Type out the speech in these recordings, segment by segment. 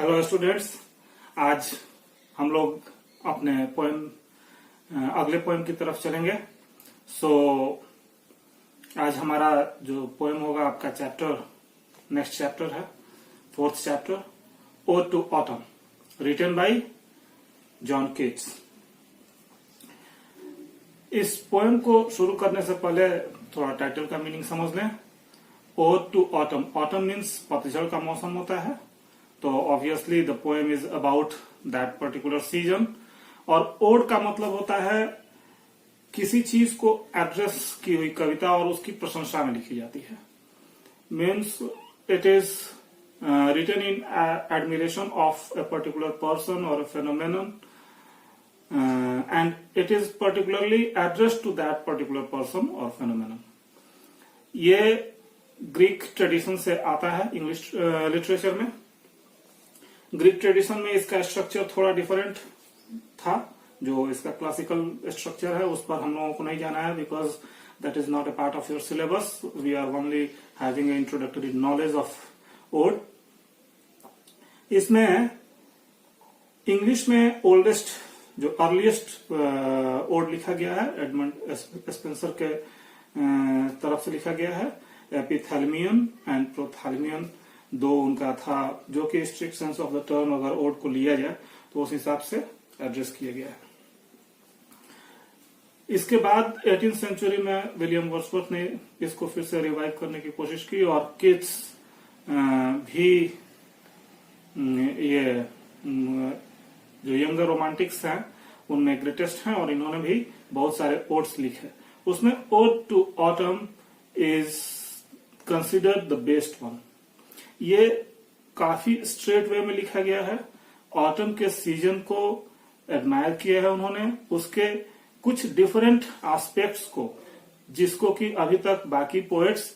Hello students, आज हम लोग अपने अगले पोएम की तरफ चलेंगे। आज हमारा जो पोएम होगा आपका नेक्स्ट चैप्टर है, 4th chapter, ode to autumn, written by John Keats. इस पोएम को शुरू करने से पहले थोड़ा टाइटल का मीनिंग समझ लें। Ode to autumn, autumn means पतझड़ का मौसम होता है, तो obviously the poem is about that particular season. और ओड का मतलब होता है किसी चीज को एड्रेस की हुई कविता और उसकी प्रशंसा में लिखी जाती है। Means it is written in admiration of a particular person or a phenomenon, and it is particularly addressed to that particular person or phenomenon. ये ग्रीक ट्रेडिशन से आता है इंग्लिश लिटरेचर में। ग्रीक ट्रेडिशन में इसका स्ट्रक्चर थोड़ा different था। जो इसका क्लासिकल स्ट्रक्चर है उस पर हम लोगों को नहीं जाना है, because that is not a part of your syllabus. We are only having a introductory knowledge of ode. इसमें इंग्लिश में ओल्डेस्ट जो अर्लीस्ट ओड लिखा गया है एडमंड स्पेंसर के तरफ से लिखा गया है, एपिथैलमियन एंड प्रोथैलमियन दो उनका था, जो कि strict sense of the term अगर ओड को लिया जाए तो उस हिसाब से एड्रेस किया गया है। इसके बाद 18th सेंचुरी में विलियम वर्ड्सवर्थ ने इसको फिर से रिवाइव करने की कोशिश की, और कीट्स भी ये जो यंगर रोमांटिक्स हैं उनमें ग्रेटेस्ट हैं, और इन्होंने भी बहुत सारे ओड्स लिखे। उसमें ode to autumn is considered the best one. ये काफी स्ट्रेट वे में लिखा गया है। ऑटम के सीजन को एडमायर किया है उन्होंने, उसके कुछ डिफरेंट एस्पेक्ट्स को, जिसको कि अभी तक बाकी पोएट्स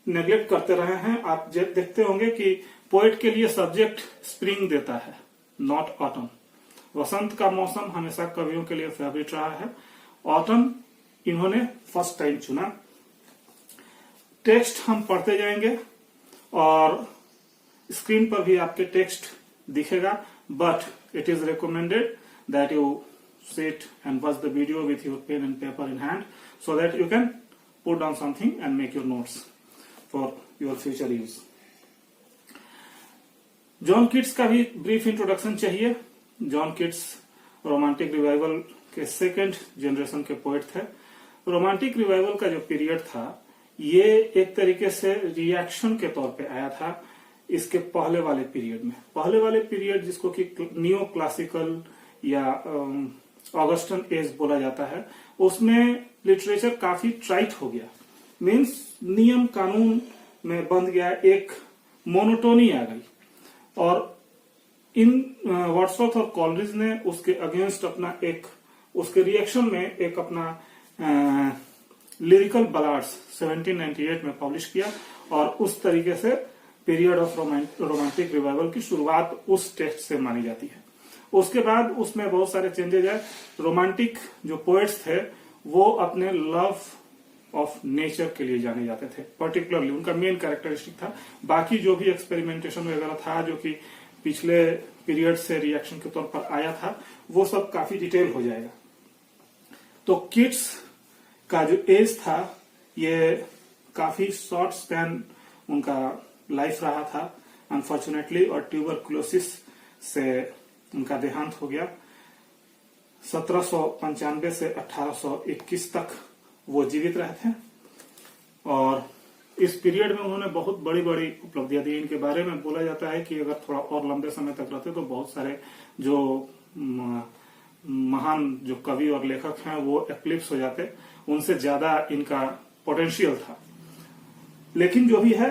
नेग्लेक्ट करते रहे हैं। आप देखते होंगे कि पोएट के लिए सब्जेक्ट स्प्रिंग देता है, नॉट ऑटम। वसंत का मौसम हमेशा कवियों के लिए फेवरेट रहा है, ऑटम इन्होंने फर्स्ट टाइम चुना। टेक्स्ट हम पढ़ते जाएंगे और स्क्रीन पर भी आपके टेक्स्ट दिखेगा, but it is recommended that you sit and watch the video with your pen and paper in hand, so that you can put down something and make your notes for your future use. John Keats का भी brief introduction चाहिए। John Keats romantic revival के second generation के poet थे। Romantic revival का जो period था ये एक तरीके से रिएक्शन के तौर पे आया था इसके पहले वाले पीरियड में। पहले वाले पीरियड जिसको कि नियो क्लासिकल या ऑगस्टन एज बोला जाता है, उसमें लिटरेचर काफी ट्राइट हो गया। मीन्स नियम कानून में बंध गया, एक मोनोटोनी आ गई, और इन वर्ड्सवर्थ और कॉलरिज ने उसके अगेंस्ट उसके रिएक्शन में एक अपना लिरिकल बलाड्स 1798 में पब्लिश किया, और उस तरीके से पीरियड ऑफ रोमांटिक रिवाइवल की शुरुआत उस टेक्स्ट से मानी जाती है। उसके बाद उसमें बहुत सारे चेंजेज है। रोमांटिक जो पोएट्स थे वो अपने लव ऑफ नेचर के लिए जाने जाते थे, पर्टिकुलरली उनका मेन कैरेक्टरिस्टिक था। बाकी जो भी एक्सपेरिमेंटेशन वगैरह था जो कि पिछले पीरियड से रिएक्शन के तौर पर आया था, वो सब काफी डिटेल हो जाएगा। तो कीट्स का जो एज था ये काफी शॉर्ट स्पैन उनका लाइफ रहा था अनफॉर्चुनेटली, और ट्यूबरकुलोसिस से उनका देहांत हो गया। 1795 से 1821 तक वो जीवित रहे थे, और इस पीरियड में उन्होंने बहुत बड़ी बड़ी उपलब्धियां दी। इनके बारे में बोला जाता है कि अगर थोड़ा और लंबे समय तक रहते तो बहुत सारे जो महान जो कवि और लेखक हैं वो एक्लिप्स हो जाते, उनसे ज्यादा इनका पोटेंशियल था। लेकिन जो भी है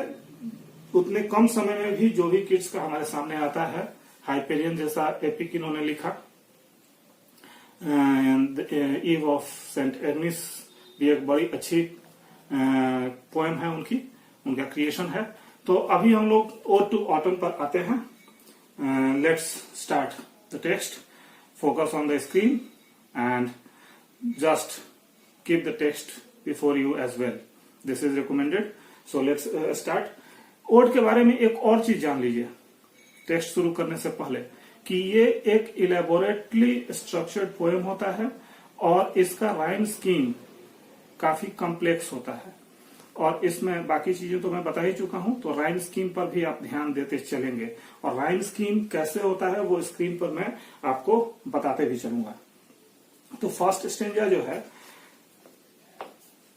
उतने कम समय में भी जो भी कीट्स का हमारे सामने आता है, हाइपेरियन जैसा एपिक इन्होंने लिखा, ईव ऑफ सेंट एर्मिस भी एक बड़ी अच्छी पोएम है उनका क्रिएशन है। तो अभी हम लोग ओड टू ऑटम पर आते हैं। Let's start the text. Focus on the screen and just keep the text before you as well, this is recommended. So let's start. Ode के बारे में एक और चीज जान लीजिए। टेक्स्ट शुरू करने से पहले कि ये एक इलेबोरेटली स्ट्रक्चर्ड पोएम होता है और इसका राइम स्कीम काफी कॉम्प्लेक्स होता है और इसमें बाकी चीजें तो मैं बता ही चुका हूं, तो राइम स्कीम पर भी आप ध्यान देते चलेंगे और राइम स्कीम कैसे होता है वो स्क्रीन पर मैं आपको बताते भी चलूंगा। तो फर्स्ट स्टेंजा जो है,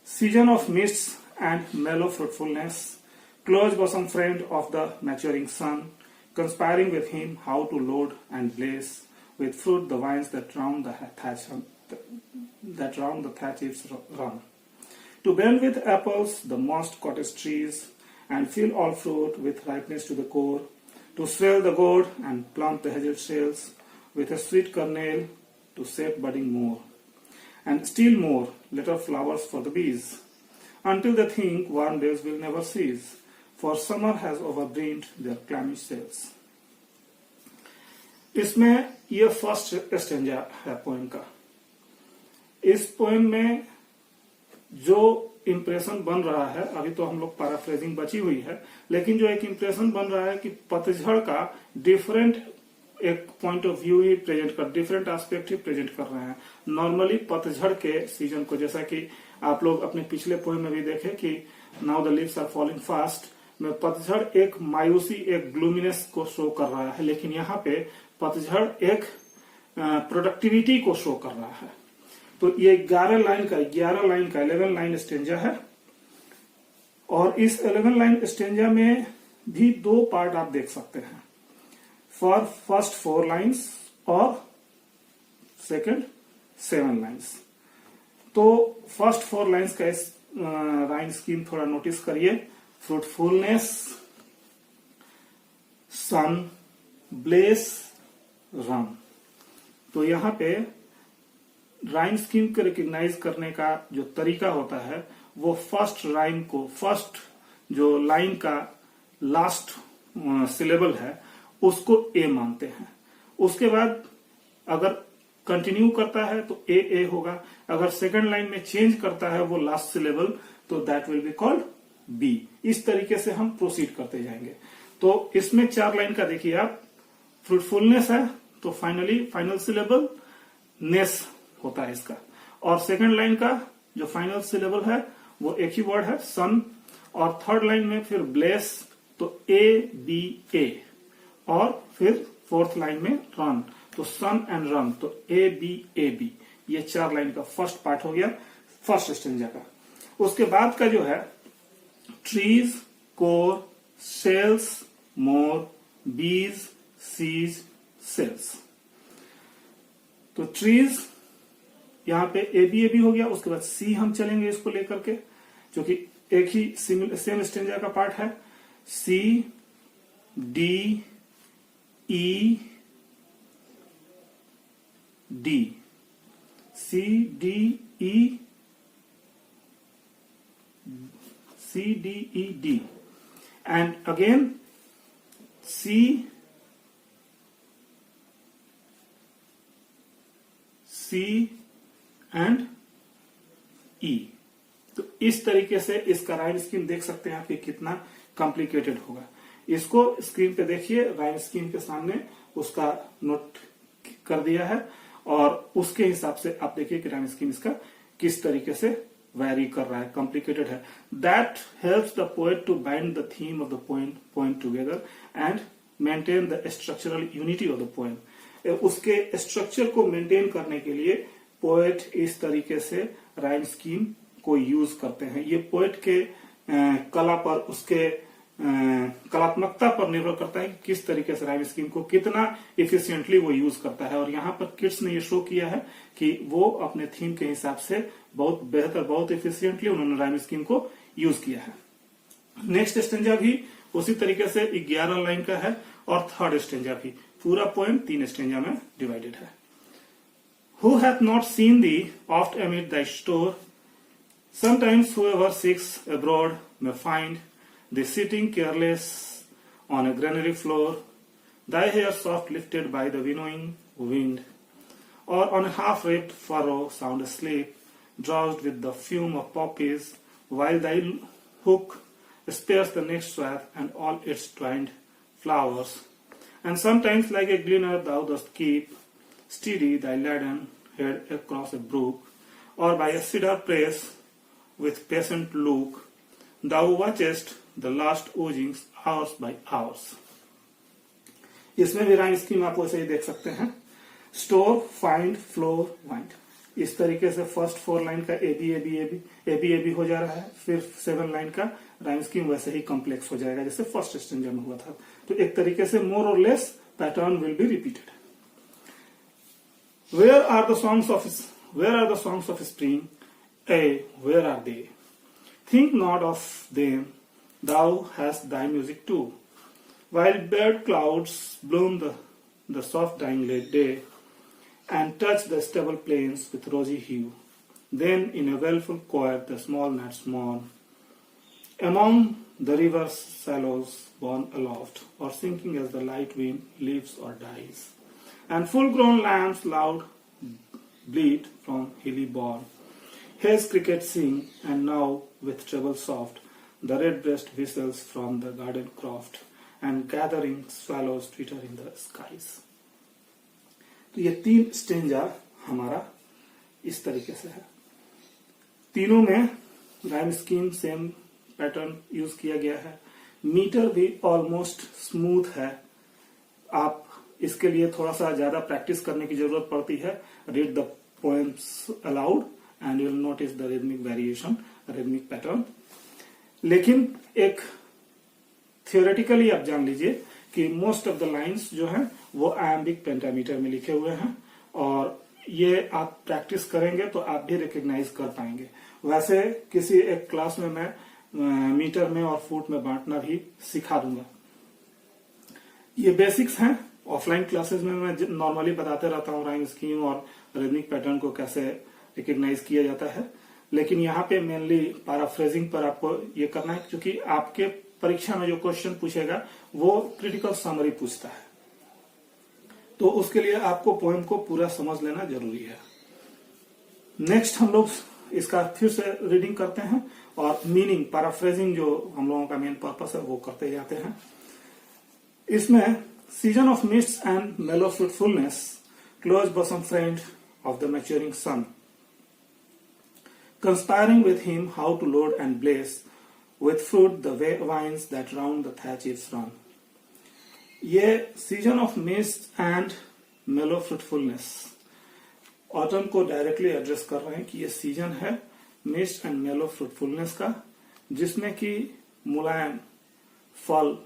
season of mists and mellow fruitfulness, close bosom friend of the maturing sun, conspiring with him how to load and blaze with fruit the vines that round the thatches run. To bend with apples the mossed cottage trees, and fill all fruit with ripeness to the core. To swell the gourd and plump the hazel shells with a sweet kernel to set budding more. And still more little flowers for the bees, until they think warm days will never cease. For summer has overbrimmed their clammy sails. इसमें यह first stanza है poem का। इस poem में जो impression बन रहा है, अभी तो हम लोग पैराफ्रेजिंग बची हुई है, लेकिन जो एक इंप्रेशन बन रहा है कि पतझड़ का डिफरेंट एक point of view he present कर, डिफरेंट एस्पेक्ट ही प्रेजेंट कर रहे हैं। नॉर्मली पतझड़ के सीजन को, जैसा कि आप लोग अपने पिछले पोएम में भी देखे कि now the leaves are falling fast में पतझड़ एक मायूसी, एक ग्लूमिनेस को शो कर रहा है, लेकिन यहाँ पे पतझड़ एक प्रोडक्टिविटी को शो कर रहा है। तो ये 11 लाइन का 11 लाइन स्टेंजा है और इस 11 लाइन स्टेंजा में भी दो पार्ट आप देख सकते हैं, फॉर फर्स्ट 4 लाइन्स और सेकंड 7 लाइन्स। तो फर्स्ट 4 लाइन्स का इस राइम स्कीम थोड़ा नोटिस करिए। फ्रूटफुलनेस, सन, ब्लेस, रन। तो यहाँ पे राइम स्कीम को रिकग्नाइज करने का जो तरीका होता है वो फर्स्ट राइम को, फर्स्ट जो लाइन का लास्ट सिलेबल है उसको ए मानते हैं। उसके बाद अगर कंटिन्यू करता है तो ए होगा, अगर सेकंड लाइन में चेंज करता है वो लास्ट सिलेबल तो that will be called B. इस तरीके से हम प्रोसीड करते जाएंगे। तो इसमें 4 लाइन का देखिए आप, फ्रूटफुलनेस है तो फाइनल सिलेबल नेस होता है इसका, और सेकंड लाइन का जो फाइनल सिलेबल है वो एक ही वर्ड है सन, और थर्ड लाइन में फिर ब्लेस तो ए बी ए, और फिर फोर्थ लाइन में रन तो सन एंड रन तो ए बी। ये 4 लाइन का फर्स्ट पार्ट हो गया फर्स्ट स्टेंजा का। उसके बाद का जो है ट्रीज, कोर, सेल्स, मोर, बीज, सीज, सेल्स। तो ट्रीज यहां पे ए बी हो गया। उसके बाद सी हम चलेंगे इसको लेकर के, जो कि एक ही सेम स्टेंजा का पार्ट है। C, D, E, D, C D E, C, D, E, D, and again C, C and E। तो इस तरीके से इसका राइम स्कीम देख सकते हैं आप कि कितना कॉम्प्लिकेटेड होगा। इसको स्क्रीन पे देखिए, राइम स्कीम के सामने उसका नोट कर दिया है और उसके हिसाब से आप देखिए कि राइम स्कीम इसका किस तरीके से वैरी कर रहा है, कॉम्प्लिकेटेड है। That helps the poet to bind the theme of the poem together and maintain the structural unity of the poem. उसके स्ट्रक्चर को मेंटेन करने के लिए पोएट इस तरीके से राइम स्कीम को यूज करते हैं। ये पोएट के कला पर, उसके कलात्मकता पर निर्भर करता है कि किस तरीके से राइम स्कीम को कितना इफिशिएंटली वो यूज करता है। और यहाँ पर किड्स ने ये शो किया है कि वो अपने थीम के हिसाब से बहुत बेहतर, बहुत इफिशिएंटली उन्होंने राइम स्कीम को यूज किया है। नेक्स्ट स्टेंजा भी उसी तरीके से 11 लाइन का है और थर्ड स्टेंजा भी, पूरा पोएम 3 स्टेंजा में डिवाइडेड है। Who hath not seen thee oft amid thy store? Sometimes whoever seeks abroad may find thee sitting careless on a granary floor, thy hair soft lifted by the winnowing wind, or on a half-wrapped furrow sound asleep, drowsed with the fume of poppies, while thy hook spares the next swath and all its twined flowers. And sometimes like a gleaner thou dost keep steady thy laden head across a brook, or by a cedar press with patient look thou watchest the last oozings hours by hours. इसमें भी rhyme scheme आप वैसे ही देख सकते हैं, store, find, floor, wind. इस तरीके से फर्स्ट 4 लाइन का एबी हो जा रहा है, फिर 7 लाइन का राइम स्कीम वैसे ही कॉम्प्लेक्स हो जाएगा जैसे फर्स्ट स्टैंजा में हुआ था। तो एक तरीके से मोर और less pattern will be repeated. Where are the songs of spring, ay where are they, think not of them, thou hast thy music too, while bird clouds bloom the soft dying day, and touch the stable plains with rosy hue. Then in a wailful choir the small gnats mourn, among the river's shallows borne aloft, or sinking as the light wind lives or dies. And full-grown lambs loud bleat from hilly bourne. Haze crickets sing, and now with treble soft, the red-breast whistles from the garden croft, and gathering swallows twitter in the skies. तो ये 3 stanza हमारा इस तरीके से है। तीनों में rhyme scheme same pattern use किया गया है। मीटर भी ऑलमोस्ट स्मूथ है। आप इसके लिए थोड़ा सा ज्यादा प्रैक्टिस करने की जरूरत पड़ती है। Read the poems allowed and you will notice the rhythmic variation, rhythmic pattern. लेकिन एक थियोरेटिकली आप जान लीजिए कि मोस्ट ऑफ द लाइंस जो हैं वो आयम्बिक पेंटामीटर में लिखे हुए हैं, और ये आप प्रैक्टिस करेंगे तो आप भी रिकॉग्नाइज कर पाएंगे। वैसे किसी एक क्लास में मैं मीटर में और फुट में बांटना भी सिखा दूंगा। ये बेसिक्स हैं। ऑफलाइन क्लासेस में मैं नॉर्मली बताते रहता हूँ राइम स्कीम और रिदमिक पैटर्न को कैसे रिकॉग्नाइज किया जाता है, लेकिन यहाँ पे मेनली पैराफ्रेजिंग पर आपको ये करना है, क्योंकि आपके परीक्षा में जो क्वेश्चन पूछेगा वो क्रिटिकल समरी पूछता है, तो उसके लिए आपको पोएम को पूरा समझ लेना जरूरी है। नेक्स्ट हम लोग इसका फिर से रीडिंग करते हैं और मीनिंग, पैराफ्रेजिंग जो हम लोगों का मेन पर्पस है वो करते जाते हैं। इसमें season of mist and mellow fruitfulness, close bosom friend of the maturing sun, conspiring with him how to load and blaze with fruit the vines that round the thatch eaves run. ये season of mist and mellow fruitfulness autumn को directly address कर रहे हैं कि ये season है mist and mellow fruitfulness का, जिसमें कि मुलायम फल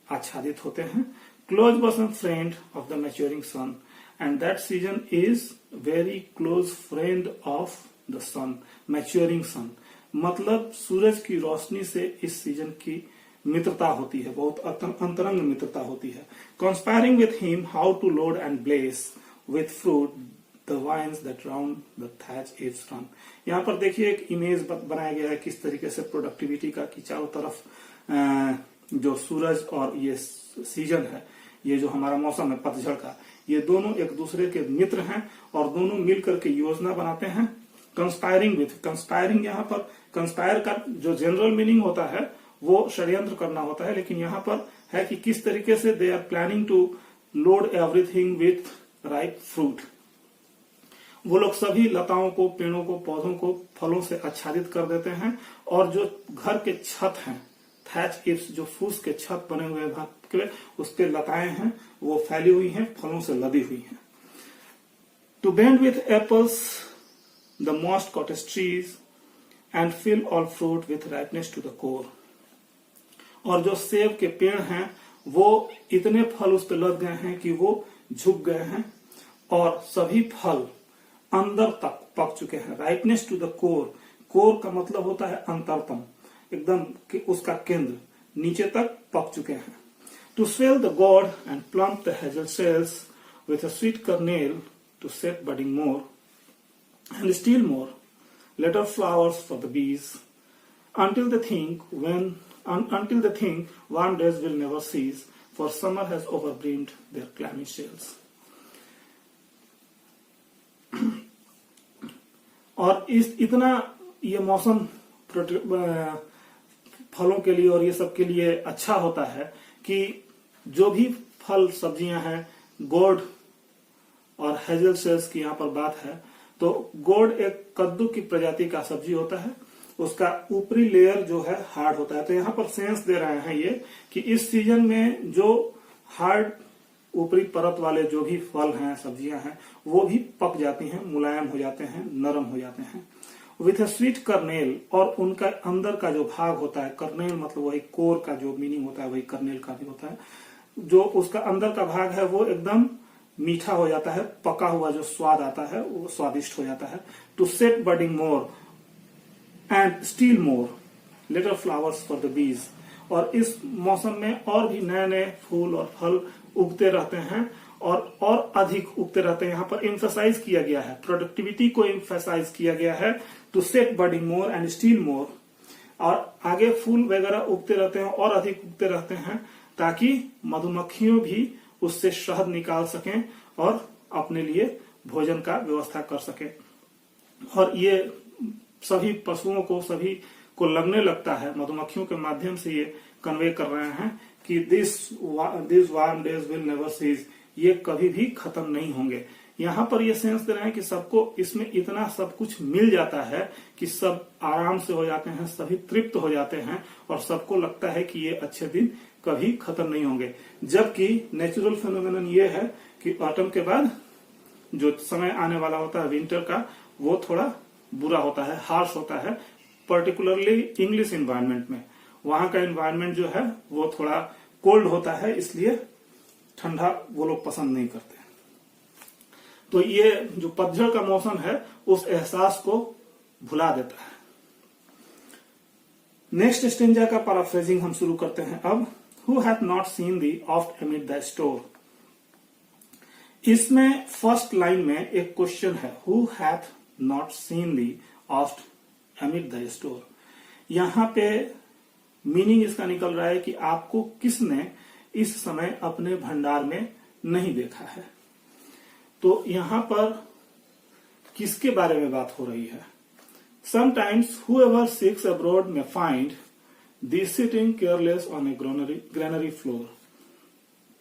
आच्छादित होते हैं। Close bosom friend of the maturing sun, and that season is very close friend of the sun, maturing sun, मतलब सूरज की रोशनी से इस सीजन की मित्रता होती है, बहुत अंतरंग मित्रता होती है। Conspiring with him how to load and bless with fruit the vines that round the thatch is run. यहाँ पर देखिए एक इमेज बनाया गया है किस तरीके से प्रोडक्टिविटी का, कि चारों तरफ जो सूरज और ये सीजन है, ये जो हमारा मौसम है पतझड़ का, ये दोनों एक दूसरे के मित्र हैं और दोनों मिलकर के योजना बनाते हैं। कंस्पायरिंग विथ, कंस्पायरिंग यहाँ पर कंस्पायर का जो जनरल मीनिंग होता है वो षड्यंत्र करना होता है, लेकिन यहाँ पर है कि किस तरीके से they are planning to load everything with ripe fruit. वो लोग सभी लताओं को, पेड़ों को, पौधों को फलों से आच्छादित कर देते हैं, और जो घर के छत हैं, थैच इव्स, जो फूस के छत बने हुए हैं उसके लताएं हैं वो फैली हुई हैं, फलों से लदी हुई हैं। To bend with apples the moist cottage trees and fill all fruit with ripeness to the core। और जो सेब के पेड़ हैं वो इतने फल उस पर लग गए हैं कि वो झुक गए हैं और सभी फल अंदर तक पक चुके हैं। राइपनेस टू द कोर, कोर का मतलब होता है अंतरतम, एकदम उसका केंद्र, नीचे तक पक चुके हैं। To swell the gourd and plump the hazel shells with a sweet kernel to set budding more and still more later flowers for the bees, until they think warm days will never cease, for summer has overbrimmed their clammy shells। और इतना ये मौसम फलों के लिए और ये सब के लिए अच्छा होता है कि जो भी फल सब्जियां हैं, गोड और हेजल शेल्स की यहाँ पर बात है। तो गोड एक कद्दू की प्रजाति का सब्जी होता है, उसका ऊपरी लेयर जो है हार्ड होता है। तो यहाँ पर सेंस दे रहे हैं ये कि इस सीजन में जो हार्ड ऊपरी परत वाले जो भी फल हैं, सब्जियां हैं, वो भी पक जाती हैं, मुलायम हो जाते हैं, नरम हो जाते हैं। विथ ए स्वीट कर्नेल, और उनका अंदर का जो भाग होता है, कर्नेल मतलब वही कोर का जो मीनिंग होता है वही कर्नेल का भी होता है, जो उसका अंदर का भाग है वो एकदम मीठा हो जाता है, पका हुआ जो स्वाद आता है वो स्वादिष्ट हो जाता है। To set budding more and still more little flowers for the bees, और इस मौसम में और भी नए नए फूल और फल उगते रहते हैं और अधिक उगते रहते हैं। यहाँ पर एम्फेसाइज किया गया है, प्रोडक्टिविटी को एम्फेसाइज किया गया है, to set budding more and still more, और आगे फूल वगैरह उगते रहते हैं और अधिक उगते रहते हैं ताकि मधुमक्खियों भी उससे शहद निकाल सकें और अपने लिए भोजन का व्यवस्था कर सकें। और ये सभी पशुओं को, सभी को लगने लगता है, मधुमक्खियों के माध्यम से ये कन्वे कर रहे हैं कि this warm days will never cease, ये कभी भी खत्म नहीं होंगे। यहाँ पर ये सेंस दे रहे हैं कि सबको इसमें इतना सब कुछ मिल जाता है कि सब आराम से हो जाते हैं, सभी तृप्त हो जाते हैं और सबको लगता है कि ये अच्छे दिन कभी खत्म नहीं होंगे। जबकि नेचुरल फेनोमेनन ये है कि ऑटम के बाद जो समय आने वाला होता है विंटर का, वो थोड़ा बुरा होता है, हार्श होता है, पर्टिकुलरली इंग्लिश एनवायरनमेंट में। वहां का एनवायरनमेंट जो है वो थोड़ा कोल्ड होता है, इसलिए ठंडा वो लोग पसंद नहीं करते। तो ये जो पतझड़ का मौसम है उस एहसास को भुला देता है। नेक्स्ट स्टेंजा का पैराफ्रेजिंग हम शुरू करते हैं अब। Who hath not seen the oft एमिड the store. इसमें फर्स्ट लाइन में एक क्वेश्चन है, who hath not seen the oft एमिड the store. यहां पे मीनिंग इसका निकल रहा है कि आपको किसने इस समय अपने भंडार में नहीं देखा है। तो यहां पर किसके बारे में बात हो रही है? Sometimes whoever seeks abroad may find thee sitting careless on a granary floor,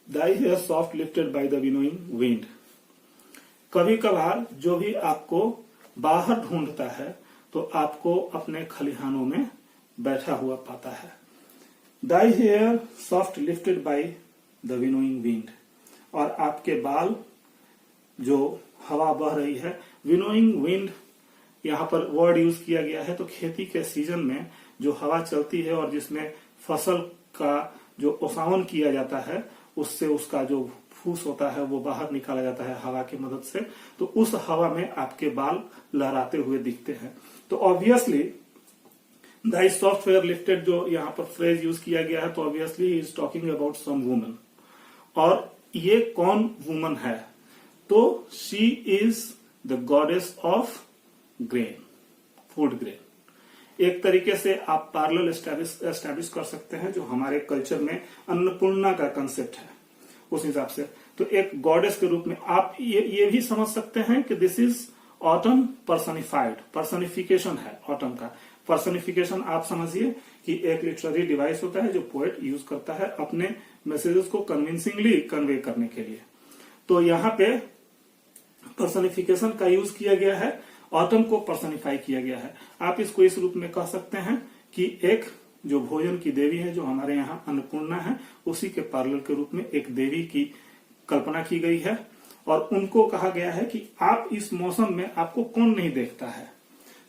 thy hair soft lifted by the winnowing wind. कभी कभार जो भी आपको बाहर ढूंढता है तो आपको अपने खलिहानों में बैठा हुआ पाता है। Thy hair soft lifted by the winnowing wind, और आपके बाल जो हवा बह रही है, विनोइंग विंड यहाँ पर वर्ड यूज किया गया है। तो खेती के सीजन में जो हवा चलती है और जिसमें फसल का जो ओसावन किया जाता है, उससे उसका जो फूस होता है वो बाहर निकाला जाता है हवा की मदद से। तो उस हवा में आपके बाल लहराते हुए दिखते हैं। तो obviously thy soft hair lifted जो यहाँ पर फ्रेज यूज किया गया है, तो obviously he is talking about some woman. और ये कौन वुमन है? तो she is the goddess of grain, food grain. एक तरीके से आप पैरेलल एस्टैब्लिश कर सकते हैं जो हमारे कल्चर में अन्नपूर्णा का कंसेप्ट है, उस हिसाब से। तो एक गॉडेस के रूप में आप ये भी समझ सकते हैं कि this is autumn personified, personification है ऑटम का। पर्सनिफिकेशन आप समझिए कि एक लिटरेरी डिवाइस होता है जो पोएट यूज करता है अपने मैसेजेस को कन्विंसिंगली कन्वे करने के लिए। तो यहाँ पे पर्सनिफिकेशन का यूज किया गया है, ऑटम को पर्सनिफाई किया गया है। आप इसको इस रूप में कह सकते हैं कि एक जो भोजन की देवी है, जो हमारे यहाँ अन्नपूर्णा है, उसी के पैरेलल के रूप में एक देवी की कल्पना की गई है। और उनको कहा गया है कि आप इस मौसम में आपको कौन नहीं देखता है।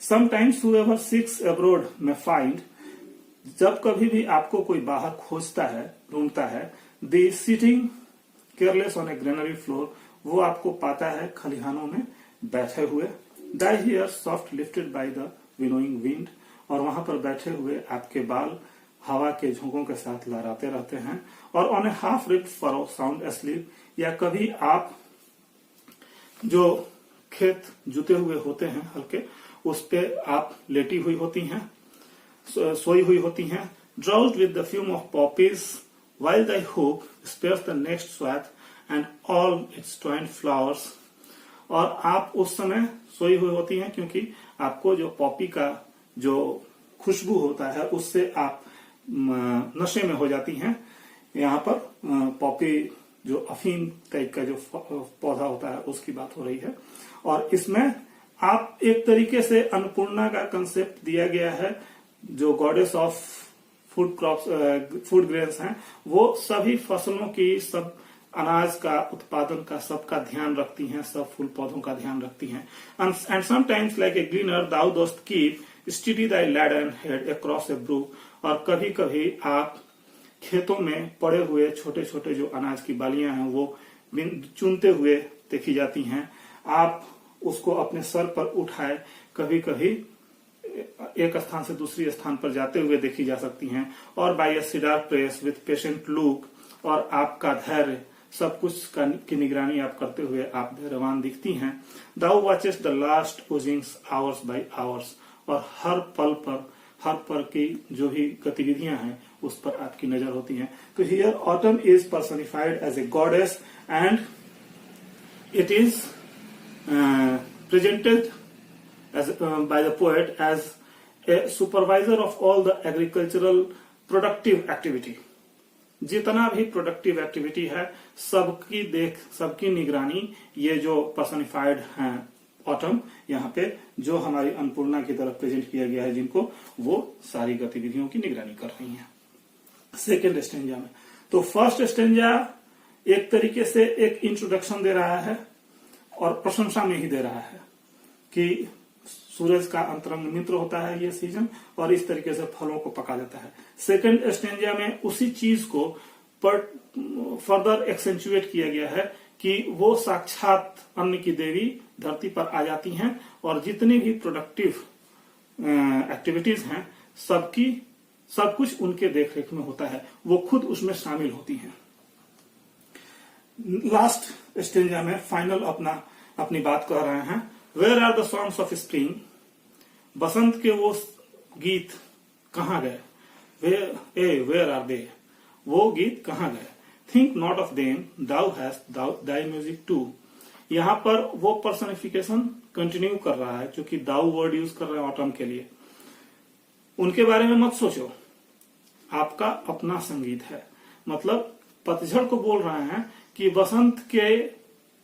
Sometimes whoever seeks abroad may find, जब कभी भी आपको कोई बाहर खोजता है, ढूंढता है, the sitting careless on a granary floor, वो आपको पाता है खलिहानों में बैठे हुए। thy hair soft lifted by the winnowing wind, और वहां पर बैठे हुए आपके बाल हवा के झोंकों के साथ लहराते रहते हैं। और on a half ripped furrow sound asleep, या कभी आप जो खेत जुते हुए होते हैं हल्के, उस पे आप लेटी हुई होती हैं, सोई हुई होती हैं। Drowsed with the fume of poppies while thy hook spares the next swath and all its twined flowers, और आप उस समय सोई हुई होती हैं क्योंकि आपको जो पॉपी का जो खुशबू होता है उससे आप नशे में हो जाती हैं। यहाँ पर पॉपी जो अफीम टाइप का जो पौधा होता है उसकी बात हो रही है। और इसमें आप एक तरीके से अन्नपूर्णा का कंसेप्ट दिया गया है, जो goddess of food crops food grains हैं, वो सभी फसलों की, सब अनाज का उत्पादन का सबका ध्यान रखती हैं, सब फूल पौधों का ध्यान रखती हैं। And sometimes like a gleaner thou dost keep steady thy laden head across a brook. और कभी कभी आप खेतों में पड़े हुए छोटे छोटे जो अनाज की बालियां हैं वो चुनते हुए देखी जाती हैं। आप उसको अपने सर पर उठाए कभी कभी एक स्थान से दूसरी स्थान पर जाते हुए देखी जा सकती हैं। और by a cider press with patient look, और आपका धैर्य, सब कुछ की निगरानी आप करते हुए आप धैर्यवान दिखती हैं। Thou watchest the last oozings hours by hours, और हर पल की जो भी गतिविधियां हैं उस पर आपकी नजर होती है। तो here autumn is personified as a goddess and it is presented as by the poet as a supervisor of all the agricultural productive activity। जितना भी प्रोडक्टिव एक्टिविटी है सबकी निगरानी ये जो पर्सनिफाइड हैं ऑटम, यहाँ पे जो हमारी अन्नपूर्णा की तरफ प्रेजेंट किया गया है, जिनको वो सारी गतिविधियों की निगरानी कर रही हैं। सेकेंड स्टेंजा में तो फर्स्ट स्टेंजा एक तरीके से एक इंट्रोडक्शन दे रहा है और प्रशंसा में ही दे रहा है कि सूरज का अंतरंग मित्र होता है ये सीजन, और इस तरीके से फलों को पका देता है। सेकंड स्टेंजा में उसी चीज को फर्दर एक्सेंचुएट किया गया है कि वो साक्षात अन्न की देवी धरती पर आ जाती हैं और जितनी भी प्रोडक्टिव एक्टिविटीज हैं सब कुछ उनके देखरेख में होता है, वो खुद उसमें शामिल होती हैं। लास्ट स्टेंजा में फाइनल अपनी बात कर रहे हैं। Where are the songs of spring, बसंत के वो गीत कहाँ गए। वेयर आर दे, वो गीत कहाँ गए। Think not of them, thou has thy music too. यहाँ पर वो पर्सनिफिकेशन कंटिन्यू कर रहा है, क्योंकि दाउ वर्ड यूज कर रहे हैं ऑटम के लिए। उनके बारे में मत सोचो, आपका अपना संगीत है। मतलब पतझड़ को बोल रहे हैं कि बसंत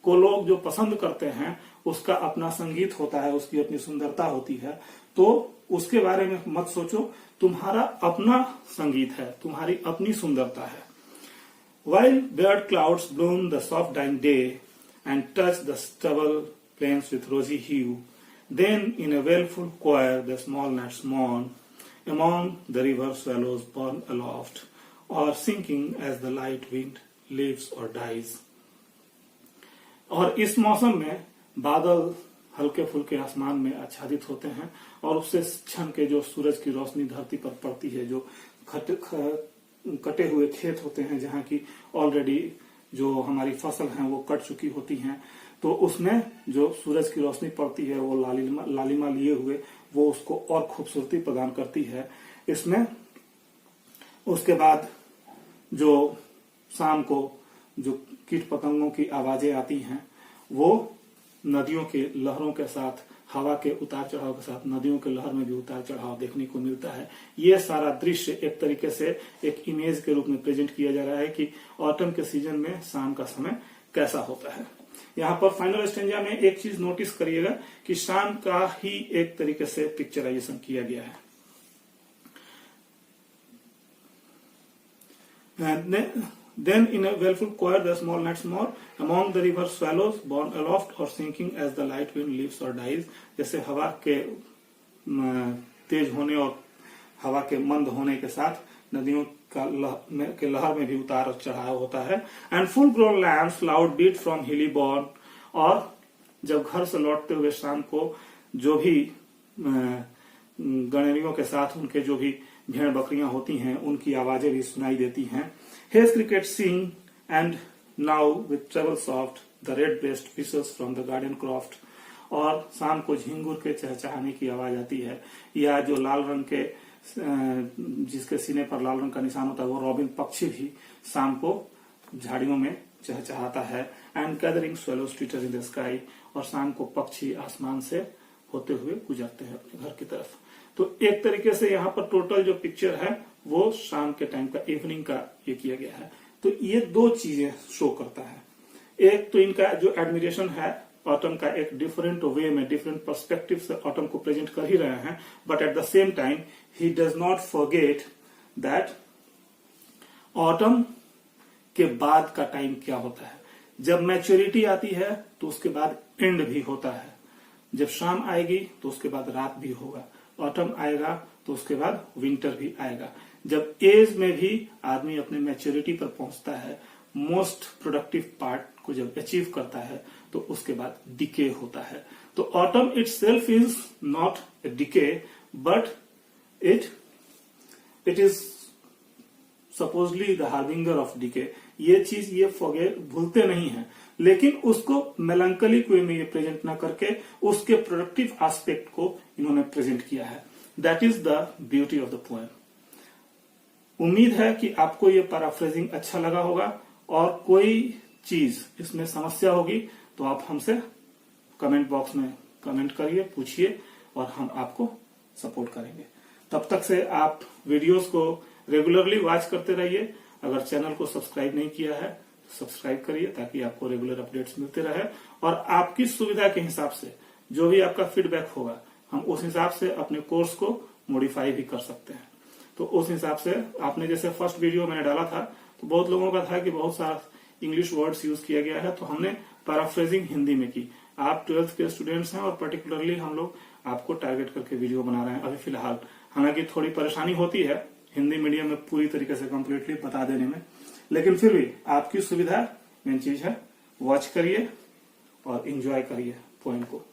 को लोग जो पसंद करते हैं उसका अपना संगीत होता है, उसकी अपनी सुंदरता होती है, तो उसके बारे में मत सोचो, तुम्हारा अपना संगीत है, तुम्हारी अपनी सुंदरता है। While bird clouds bloom the soft dying day and touch the stubble plains with rosy hue, then in a wailful choir the small gnats mourn among the river swallows borne aloft, or sinking as the light wind lives or dies। और इस मौसम में बादल हल्के फुल्के आसमान में आच्छादित होते हैं और उससे क्षण के जो सूरज की रोशनी धरती पर पड़ती है, जो कटे हुए खेत होते हैं जहाँ की ऑलरेडी जो हमारी फसल हैं वो कट चुकी होती हैं, तो उसमें जो सूरज की रोशनी पड़ती है वो लालिमा लिए हुए वो उसको और खूबसूरती प्रदान करती है। इसमें उसके बाद जो शाम को जो कीट पतंगों की आवाजें आती हैं वो नदियों के लहरों के साथ, हवा के उतार चढ़ाव के साथ नदियों के लहर में भी उतार चढ़ाव देखने को मिलता है। ये सारा दृश्य एक तरीके से एक इमेज के रूप में प्रेजेंट किया जा रहा है कि ऑटम के सीजन में शाम का समय कैसा होता है। यहाँ पर फाइनल स्टेंजा में एक चीज नोटिस करिएगा कि शाम का ही एक तरीके से पिक्चराइजेशन किया गया है। Then in a wailful choir the small gnats mourn among the river swallows borne aloft or sinking as the light wind lives or dies। जैसे हवा के तेज होने और हवा के मंद होने के साथ नदियों के लहर में भी उतार चढ़ाव होता है। And full grown lambs loud bleat from hilly bourn, और जब घर से लौटते हुए शाम को जो भी गणेरियों के साथ उनके जो भी भेड़ बकरियां होती हैं उनकी आवाजें भी सुनाई देती हैं। Haze crickets sing and now with treble soft the red-breast whistles from the garden croft। और शाम को झिंगुर के चहचहाने की आवाज आती है, या जो लाल रंग के जिसके सीने पर लाल रंग का निशान होता है वो रॉबिन पक्षी भी शाम को झाड़ियों में चहचहाता है। And gathering swallows twitter in the sky, और शाम को पक्षी आसमान से होते हुए गुजरते हैं अपने घर की तरफ। तो एक तरीके से यहाँ पर टोटल जो पिक्चर है वो शाम के टाइम का, इवनिंग का ये किया गया है। तो ये दो चीजें शो करता है। एक तो इनका जो एडमिरेशन है ऑटम का, एक डिफरेंट वे में, डिफरेंट पर्सपेक्टिव से ऑटम को प्रेजेंट कर ही रहे हैं, but at the same time he does not forget that autumn के बाद का टाइम क्या होता है। जब मैच्योरिटी आती है तो उसके बाद एंड भी होता है, जब शाम आएगी तो उसके बाद रात भी होगा, ऑटम आएगा तो उसके बाद विंटर भी आएगा। जब एज में भी आदमी अपने मैच्योरिटी पर पहुंचता है, मोस्ट प्रोडक्टिव पार्ट को जब अचीव करता है, तो उसके बाद डिके होता है। तो autumn itself is not A decay, but it is supposedly the harbinger of decay. ये चीज ये भूलते नहीं है, लेकिन उसको मेलंकलिक वे में ये प्रेजेंट ना करके उसके प्रोडक्टिव एस्पेक्ट को इन्होंने प्रेजेंट किया है। That is the beauty of the poem. उम्मीद है कि आपको ये पैराफ्रेजिंग अच्छा लगा होगा, और कोई चीज इसमें समस्या होगी तो आप हमसे कमेंट बॉक्स में कमेंट करिए, पूछिए, और हम आपको सपोर्ट करेंगे। तब तक से आप वीडियोस को रेगुलरली वॉच करते रहिए। अगर चैनल को सब्सक्राइब नहीं किया है तो सब्सक्राइब करिए, ताकि आपको रेगुलर अपडेट्स मिलते रहे, और आपकी सुविधा के हिसाब से जो भी आपका फीडबैक होगा हम उस हिसाब से अपने कोर्स को मॉडिफाई भी कर सकते हैं। तो उस हिसाब से आपने जैसे फर्स्ट वीडियो मैंने डाला था तो बहुत लोगों का था कि बहुत सारा इंग्लिश वर्ड्स यूज किया गया है, तो हमने पैराफ्रेजिंग हिंदी में की। आप 12th के स्टूडेंट्स हैं और पर्टिकुलरली हम लोग आपको टारगेट करके वीडियो बना रहे हैं अभी फिलहाल। हालांकि थोड़ी परेशानी होती है हिंदी मीडियम में पूरी तरीके से कंप्लीटली बता देने में, लेकिन फिर भी आपकी सुविधा मेन चीज है। वॉच करिए और एंजॉय करिए पोएम को।